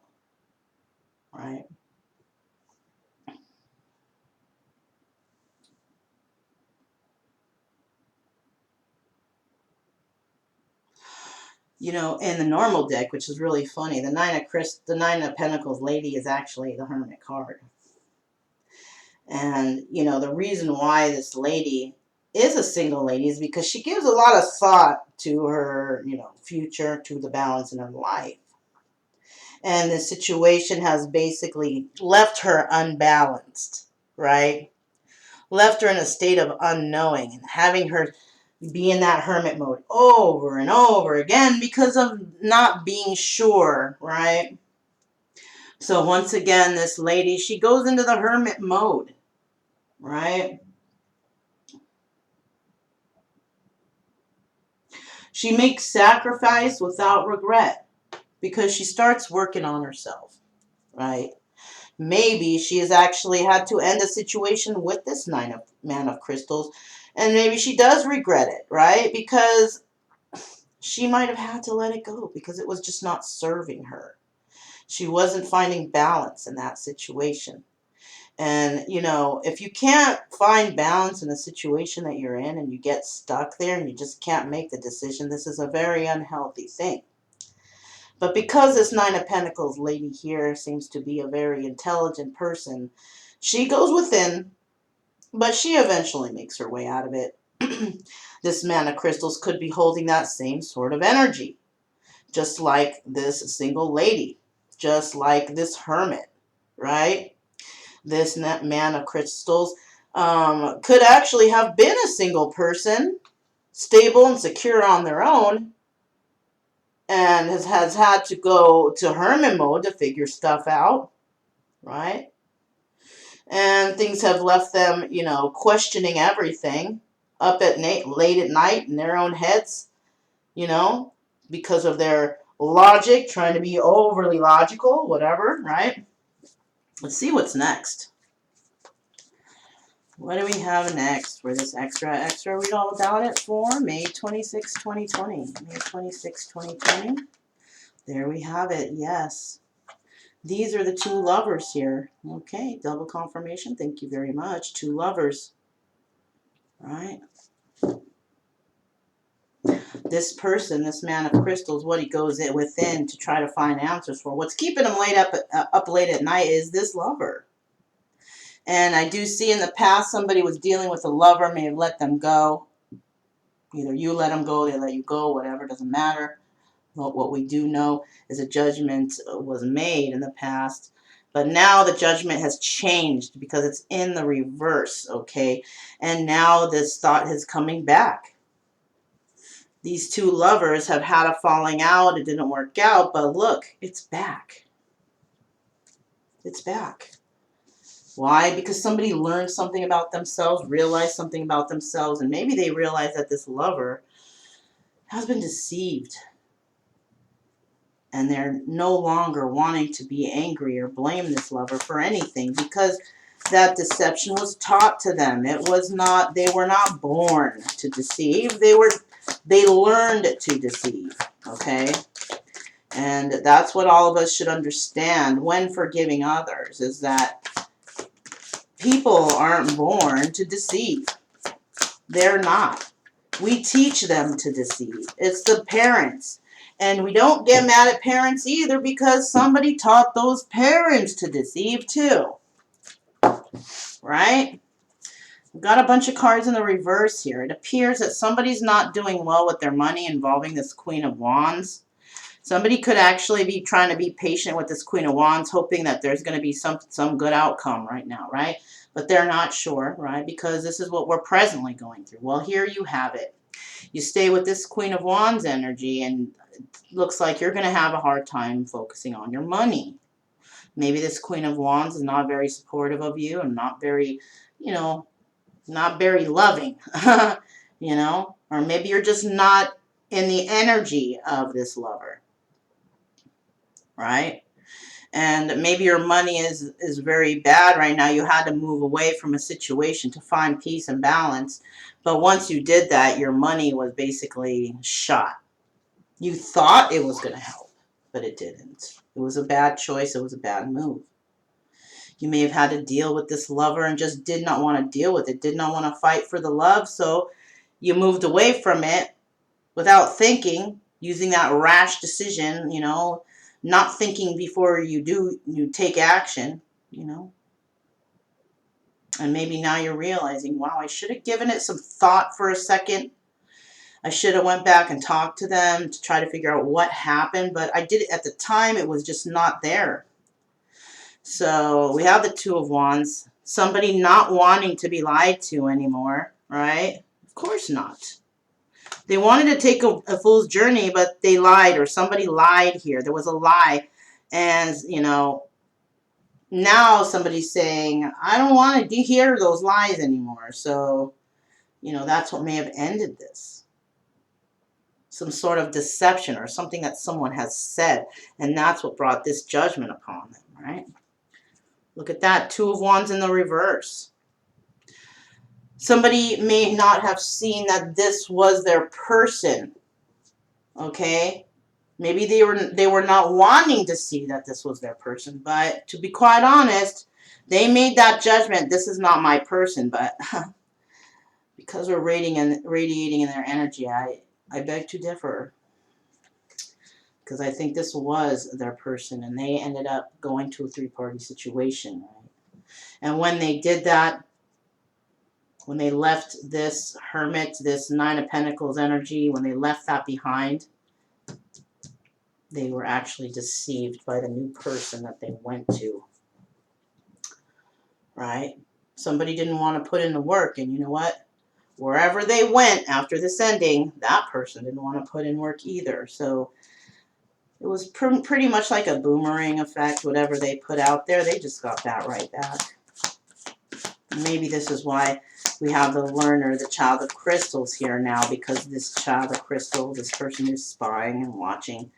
right? You know, in the normal deck, which is really funny, the Nine of Pentacles lady is actually the hermit card. And, you know, the reason why this lady is a single lady is because she gives a lot of thought to her, you know, future, to the balance in her life. And the situation has basically left her unbalanced, right? Left her in a state of unknowing and having her be in that hermit mode over and over again because of not being sure, right? So once again, this lady, she goes into the hermit mode, right? She makes sacrifice without regret because she starts working on herself, right? Maybe she has actually had to end a situation with this man of crystals, and maybe she does regret it, right? Because she might have had to let it go because it was just not serving her. She wasn't finding balance in that situation. And, if you can't find balance in the situation that you're in and you get stuck there and you just can't make the decision, this is a very unhealthy thing. But because this Nine of Pentacles lady here seems to be a very intelligent person, she goes within, but she eventually makes her way out of it. This man of crystals could be holding that same sort of energy, just like this single lady, just like this hermit, right? This man of crystals could actually have been a single person, stable and secure on their own, and has had to go to hermit mode to figure stuff out, right? And things have left them, questioning everything up at night, late at night in their own heads, you know, because of their logic, trying to be overly logical, whatever, right? Let's see what's next. What do we have next for this extra? Read all about it for May 26, 2020. May 26, 2020. There we have it. Yes. These are the two lovers here. Okay, double confirmation. Thank you very much. Two lovers. All right. This person, this man of crystals, what he goes within to try to find answers for. What's keeping him up late at night is this lover. And I do see in the past somebody was dealing with a lover, may have let them go. Either you let them go, they let you go, whatever, doesn't matter. But what we do know is a judgment was made in the past. But now the judgment has changed because it's in the reverse, okay? And now this thought is coming back. These two lovers have had a falling out. It didn't work out, but look, it's back. It's back. Why? Because somebody learned something about themselves, realized something about themselves, and maybe they realized that this lover has been deceived. And they're no longer wanting to be angry or blame this lover for anything because that deception was taught to them. It was not, they were not born to deceive. They learned to deceive, okay? And that's what all of us should understand when forgiving others, is that people aren't born to deceive. They're not. We teach them to deceive. It's the parents. And we don't get mad at parents either because somebody taught those parents to deceive too. Right? We've got a bunch of cards in the reverse here. It appears that somebody's not doing well with their money involving this Queen of Wands. Somebody could actually be trying to be patient with this Queen of Wands, hoping that there's going to be some good outcome right now, right? But they're not sure, right? Because this is what we're presently going through. Well, here you have it. You stay with this Queen of Wands energy, and it looks like you're going to have a hard time focusing on your money. Maybe this Queen of Wands is not very supportive of you and not very, not very loving, or maybe you're just not in the energy of this lover, right? And maybe your money is very bad right now. You had to move away from a situation to find peace and balance. But once you did that, your money was basically shot. You thought it was going to help, but it didn't. It was a bad choice. It was a bad move. You may have had to deal with this lover and just did not want to deal with it, did not want to fight for the love, so you moved away from it without thinking, using that rash decision, not thinking before you take action, And maybe now you're realizing, wow, I should have given it some thought for a second. I should have went back and talked to them to try to figure out what happened, but I did it at the time. It was just not there. So we have the Two of Wands. Somebody not wanting to be lied to anymore, right? Of course not. They wanted to take a fool's journey, but they lied, or somebody lied here. There was a lie. And, you know, now somebody's saying, I don't want to hear those lies anymore. So, you know, that's what may have ended this. Some sort of deception or something that someone has said. And that's what brought this judgment upon them, right? Look at that. Two of Wands in the reverse. Somebody may not have seen that this was their person. Okay? Maybe they were not wanting to see that this was their person, but to be quite honest, they made that judgment. This is not my person, but because we're radiating in their energy, I beg to differ. Because I think this was their person, and they ended up going to a three-party situation, right? And when they did that, when they left this Hermit, this Nine of Pentacles energy, when they left that behind, they were actually deceived by the new person that they went to, right? Somebody didn't want to put in the work, and you know what? Wherever they went after this ending, that person didn't want to put in work either. So it was pretty much like a boomerang effect. Whatever they put out there, they just got that right back. Maybe this is why we have the learner, the child of crystals here now, because this child of crystal, this person who's spying and watching,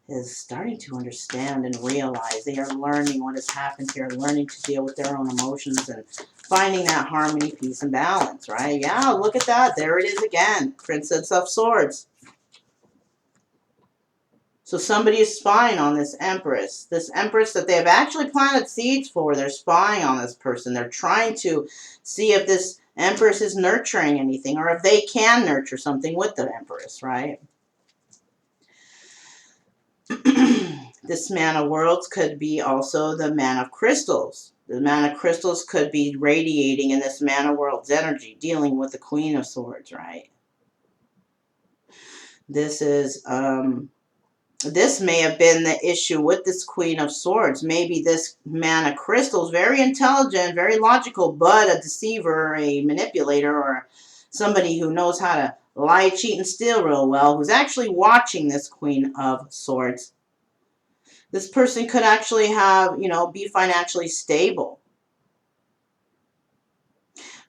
is starting to understand and realize. They are learning what has happened here, learning to deal with their own emotions and finding that harmony, peace, and balance, right? Yeah, look at that. There it is again. Princess of Swords. So somebody is spying on this Empress that they have actually planted seeds for. They're spying on this person. They're trying to see if this Empress is nurturing anything, or if they can nurture something with the Empress, right? This Man of Worlds could be also the Man of Crystals. The Man of Crystals could be radiating in this Man of Worlds energy, dealing with the Queen of Swords, right? This is, this may have been the issue with this Queen of Swords. Maybe this Man of Crystals, very intelligent, very logical, but a deceiver, a manipulator, or somebody who knows how to lie, cheat, and steal real well, who's actually watching this Queen of Swords. This person could actually have, you know, be financially stable.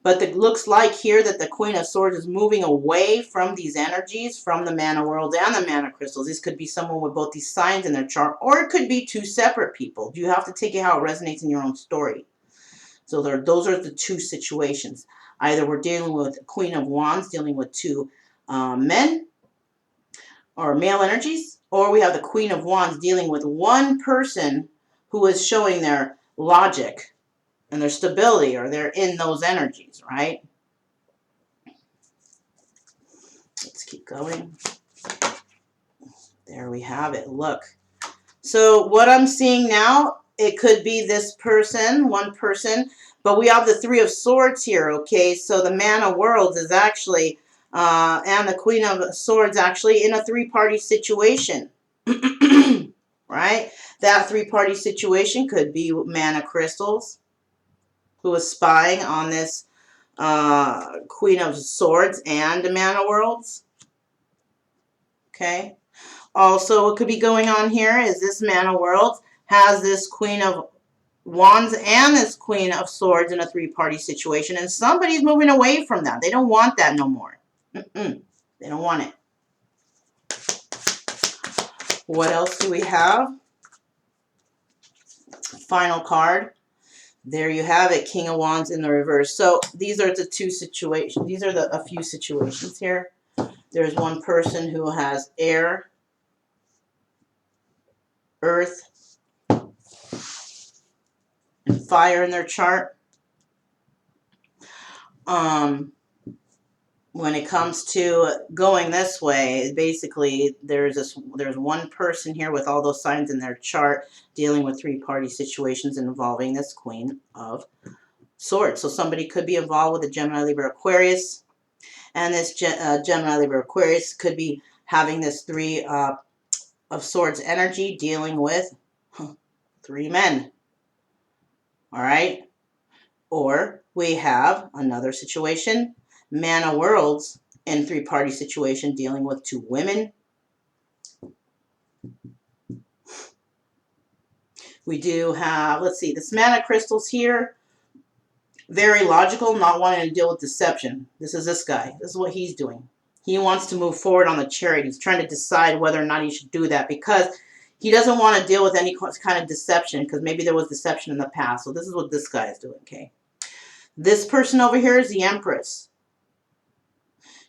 But it looks like here that the Queen of Swords is moving away from these energies, from the Man of Worlds and the Man of Crystals. This could be someone with both these signs in their chart, or it could be two separate people. You have to take it how it resonates in your own story. So those are the two situations. Either we're dealing with Queen of Wands, dealing with two men, or male energies, or we have the Queen of Wands dealing with one person who is showing their logic and their stability, or they're in those energies, right? Let's keep going. There we have it. Look. So what I'm seeing now, it could be this person, one person, but we have the Three of Swords here, okay? So the Man of Worlds is actually, and the Queen of Swords actually in a three-party situation, right? That three-party situation could be Man of Crystals, who is spying on this Queen of Swords and the Man of Worlds, okay? Also, what could be going on here is this Man of Worlds has this Queen of Wands and this Queen of Swords in a three-party situation, and somebody's moving away from that. They don't want that no more. They don't want it. What else do we have? Final card. There you have it, King of Wands in the reverse. So these are the two situations. These are a few situations here. There's one person who has air, earth, and fire in their chart. When it comes to going this way, basically there's one person here with all those signs in their chart dealing with three-party situations involving this Queen of Swords. So somebody could be involved with a Gemini, Libra, Aquarius. And this Gemini, Libra, Aquarius could be having this Three of Swords energy, dealing with three men. All right. Or we have another situation, Man of Worlds in three-party situation, dealing with two women. We do have, let's see, this Man of Crystals here, very logical, not wanting to deal with deception. This is this guy. This is what he's doing. He wants to move forward on the Chariot. He's trying to decide whether or not he should do that because he doesn't want to deal with any kind of deception, because maybe there was deception in the past. So this is what this guy is doing, okay? This person over here is the Empress.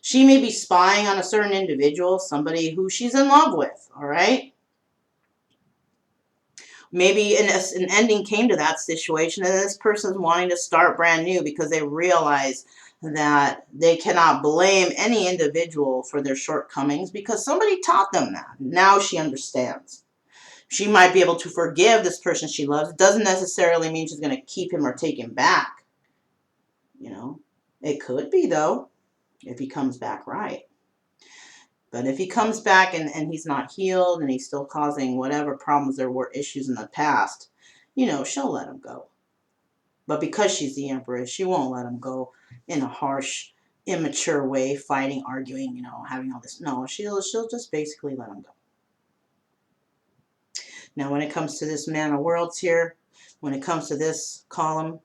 She may be spying on a certain individual, somebody who she's in love with, all right? Maybe an ending came to that situation, and this person's wanting to start brand new because they realize that they cannot blame any individual for their shortcomings because somebody taught them that. Now she understands. She might be able to forgive this person she loves. It doesn't necessarily mean she's going to keep him or take him back. You know, it could be, though, if he comes back right. But if he comes back and he's not healed and he's still causing whatever problems there were issues in the past, you know, she'll let him go. But because she's the Empress, she won't let him go in a harsh, immature way, fighting, arguing, you know, having all this. No, she'll just basically let him go. Now, when it comes to this Man of Worlds here, when it comes to this column,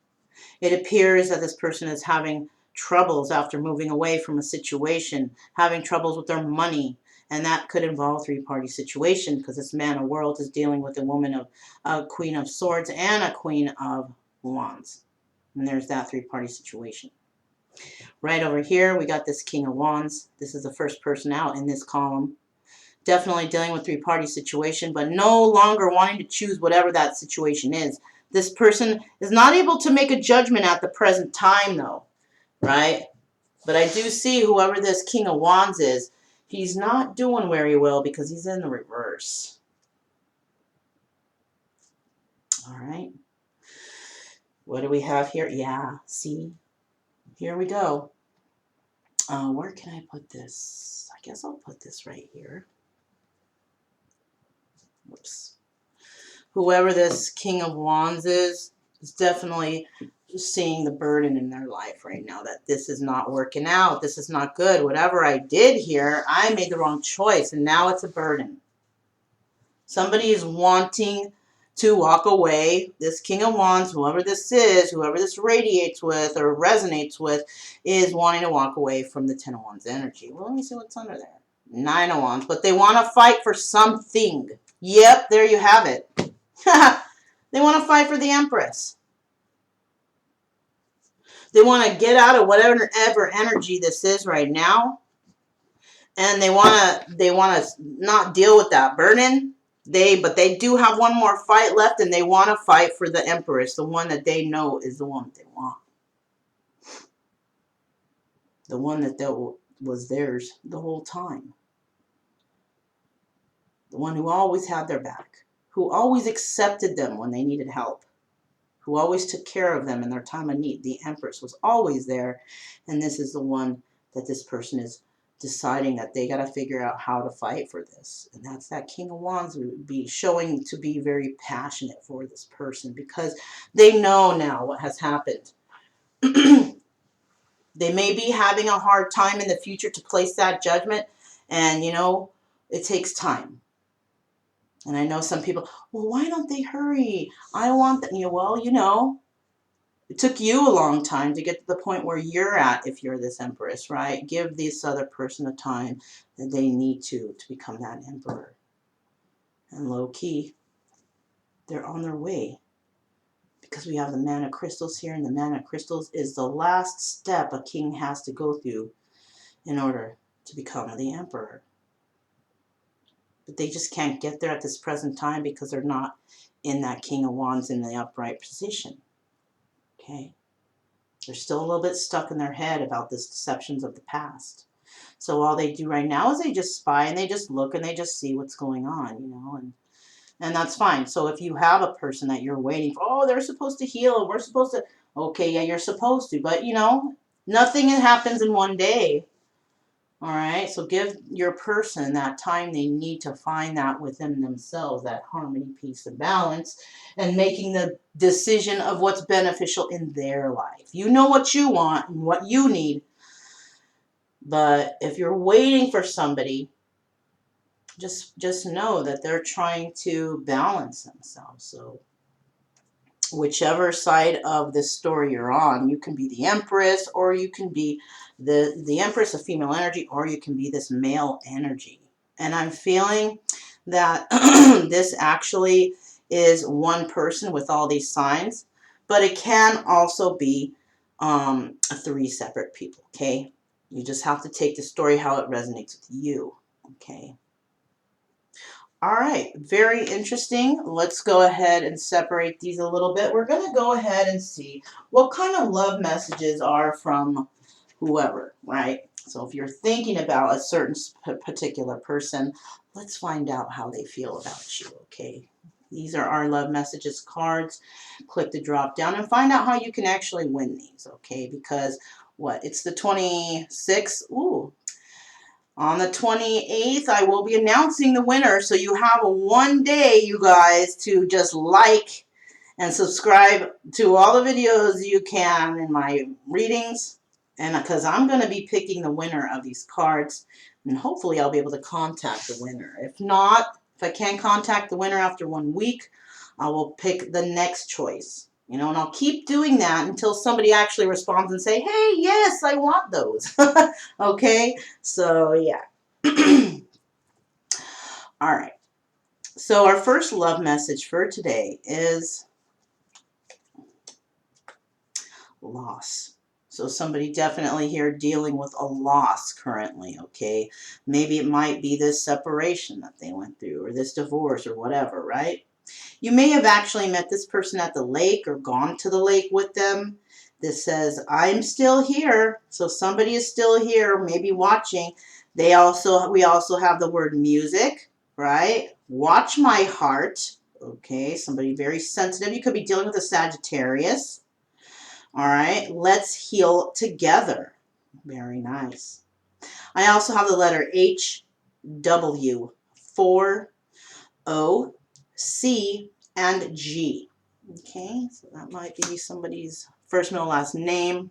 it appears that this person is having troubles after moving away from a situation, having troubles with their money, and that could involve three-party situation because this Man of Worlds is dealing with a woman of a Queen of Swords and a Queen of Wands. And there's that three-party situation. Right over here, we got this King of Wands. This is the first person out in this column. Definitely dealing with three-party situation, but no longer wanting to choose whatever that situation is. This person is not able to make a judgment at the present time, though, right? But I do see whoever this King of Wands is, he's not doing very well because he's in the reverse. All right. What do we have here? Yeah, see? Here we go. Where can I put this? I guess I'll put this right here. Whoops. Whoever this King of Wands is definitely seeing the burden in their life right now, that this is not working out, this is not good. Whatever I did here, I made the wrong choice, and now it's a burden. Somebody is wanting to walk away. This King of Wands, whoever this is, whoever this radiates with or resonates with, is wanting to walk away from the Ten of Wands energy. Well, let me see what's under there. Nine of Wands, but they want to fight for something. Yep, there you have it. They want to fight for the Empress. They want to get out of whatever energy this is right now, and they want to not deal with that burden. But they do have one more fight left, and they want to fight for the Empress, the one that they know is the one they want, the one that was theirs the whole time, the one who always had their back, who always accepted them when they needed help, who always took care of them in their time of need. The Empress was always there, and this is the one that this person is deciding that they got to figure out how to fight for this. And that's that King of Wands would be showing to be very passionate for this person because they know now what has happened. They may be having a hard time in the future to place that judgment, and you know, it takes time. And I know some people, well, why don't they hurry? I want that. Well, you know, it took you a long time to get to the point where you're at if you're this Empress, right? Give this other person a time that they need to become that Emperor. And low key, they're on their way. Because we have the Man of Crystals here, and the Man of Crystals is the last step a king has to go through in order to become the Emperor. But they just can't get there at this present time because they're not in that King of Wands in the upright position. Okay? They're still a little bit stuck in their head about this deceptions of the past. So all they do right now is they just spy and they just look and they just see what's going on, you know, and that's fine. So if you have a person that you're waiting for, oh, they're supposed to heal, we're supposed to, okay, yeah, you're supposed to, but you know, nothing happens in one day. All right, so give your person that time they need to find that within themselves, that harmony, peace, and balance, and making the decision of what's beneficial in their life. You know what you want and what you need, but if you're waiting for somebody, just know that they're trying to balance themselves. So whichever side of this story you're on, you can be the Empress, or you can be the Empress of female energy, or you can be this male energy. And I'm feeling that this actually is one person with all these signs, but it can also be three separate people, okay? You just have to take the story how it resonates with you, okay? All right, very interesting. Let's go ahead and separate these a little bit. We're going to go ahead and see what kind of love messages are from whoever, right? So if you're thinking about a certain particular person, let's find out how they feel about you, okay? These are our love messages cards. Click the drop down and find out how you can actually win these, okay? Because what? It's the 26th. Ooh. On the 28th, I will be announcing the winner. So you have a one day, you guys, to just like and subscribe to all the videos you can in my readings. And because I'm going to be picking the winner of these cards. And hopefully I'll be able to contact the winner. If not, if I can't contact the winner after 1 week, I will pick the next choice. You know, and I'll keep doing that until somebody actually responds and say, hey, yes, I want those. Okay, so yeah. All right. So our first love message for today is loss. So somebody definitely here dealing with a loss currently, okay? Maybe it might be this separation that they went through, or this divorce, or whatever, right? You may have actually met this person at the lake or gone to the lake with them. This says, I'm still here. So somebody is still here, maybe watching. We also have the word music, right? Watch my heart. Okay, somebody very sensitive. You could be dealing with a Sagittarius. All right, let's heal together. Very nice. I also have the letter H, W, 4, O, C, and G. Okay, so that might be somebody's first, middle, last name.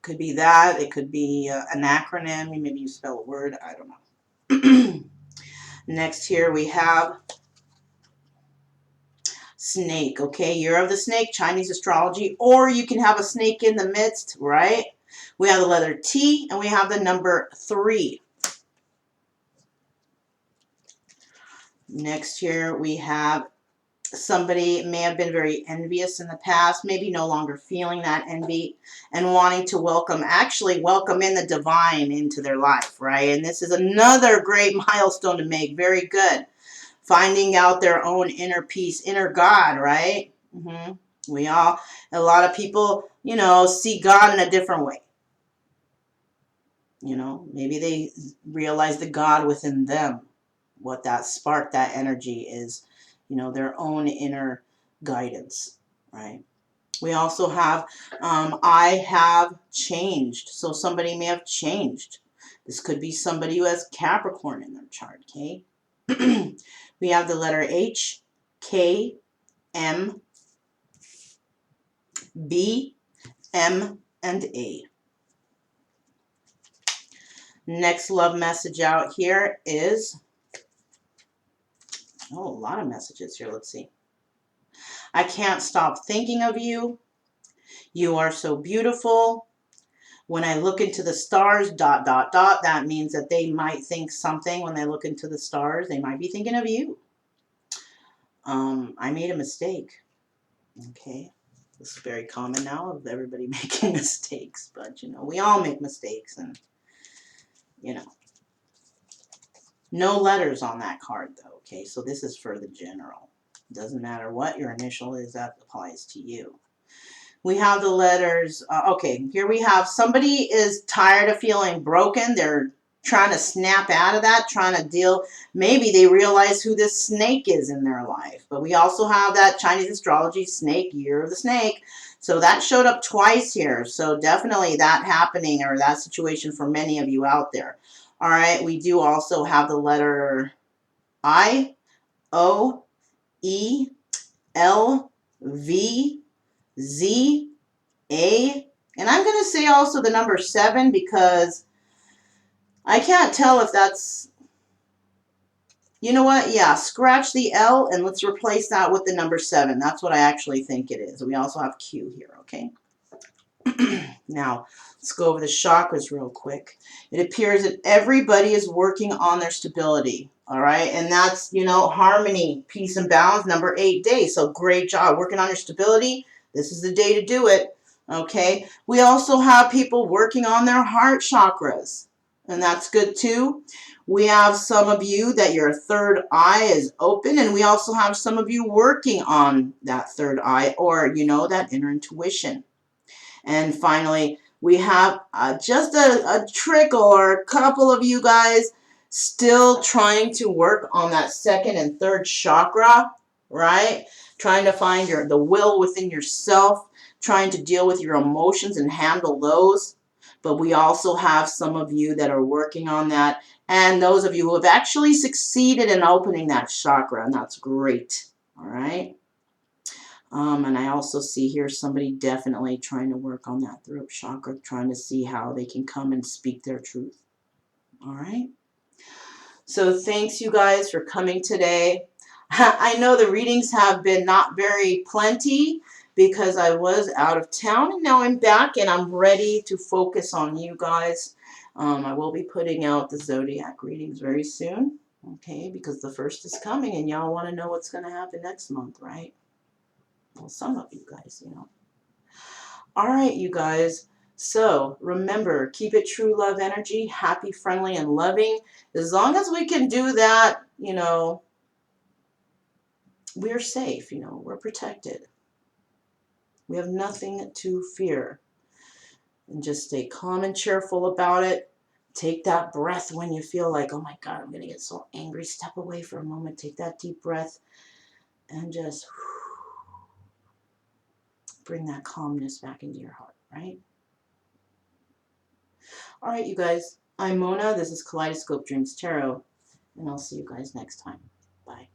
Could be that. It could be an acronym. Maybe you spell a word. I don't know. Next here we have snake. Okay, year of the snake, Chinese astrology, or you can have a snake in the midst, right? We have the letter T and we have the number 3. Next here we have somebody may have been very envious in the past, maybe no longer feeling that envy and wanting to actually welcome in the divine into their life, right? And this is another great milestone to make. Very good. Finding out their own inner peace, inner God, right? A lot of people, see God in a different way. Maybe they realize the God within them, what that spark, that energy is, their own inner guidance, right? We also have, I have changed. So somebody may have changed. This could be somebody who has Capricorn in their chart, okay? We have the letter H, K, M, B, M, and A. Next love message out here is, a lot of messages here. Let's see. I can't stop thinking of you. You are so beautiful. When I look into the stars, ... that means that they might think something when they look into the stars. They might be thinking of you. I made a mistake. Okay. This is very common now of everybody making mistakes. But, we all make mistakes. And, no letters on that card, though. Okay. So this is for the general. Doesn't matter what your initial is, that applies to you. We have the letters. Okay, here we have somebody is tired of feeling broken. They're trying to snap out of that, trying to deal. Maybe they realize who this snake is in their life. But we also have that Chinese astrology snake, year of the snake. So that showed up twice here. So definitely that happening or that situation for many of you out there. All right, we do also have the letter I, O, E, L, V, Z, A, and I'm going to say also the number 7 because I can't tell if that's, you know what? Yeah, scratch the L and let's replace that with the number 7. That's what I actually think it is. We also have Q here, okay? Now, let's go over the chakras real quick. It appears that everybody is working on their stability, all right? And that's, you know, harmony, peace, and balance, number 8 day. So great job working on your stability. This is the day to do it, okay? We also have people working on their heart chakras, and that's good too. We have some of you that your third eye is open, and we also have some of you working on that third eye or, you know, that inner intuition. And finally, we have just a trickle or a couple of you guys still trying to work on that second and third chakra, right? Trying to find the will within yourself, trying to deal with your emotions and handle those. But we also have some of you that are working on that, and those of you who have actually succeeded in opening that chakra, and that's great, all right? And I also see here somebody definitely trying to work on that throat chakra, trying to see how they can come and speak their truth. All right. So thanks you guys for coming today. I know the readings have been not very plenty because I was out of town and now I'm back and I'm ready to focus on you guys. I will be putting out the zodiac readings very soon. Okay, because the first is coming and y'all want to know what's going to happen next month, right? Well, some of you guys, you know. All right, you guys. So remember, keep it true love energy, happy, friendly, and loving. As long as we can do that, you know, we're safe, you know, we're protected. We have nothing to fear. And just stay calm and cheerful about it. Take that breath when you feel like, oh my God, I'm going to get so angry. Step away for a moment. Take that deep breath and just bring that calmness back into your heart, right? All right, you guys. I'm Mona. This is Kaleidoscope Dreams Tarot. And I'll see you guys next time. Bye.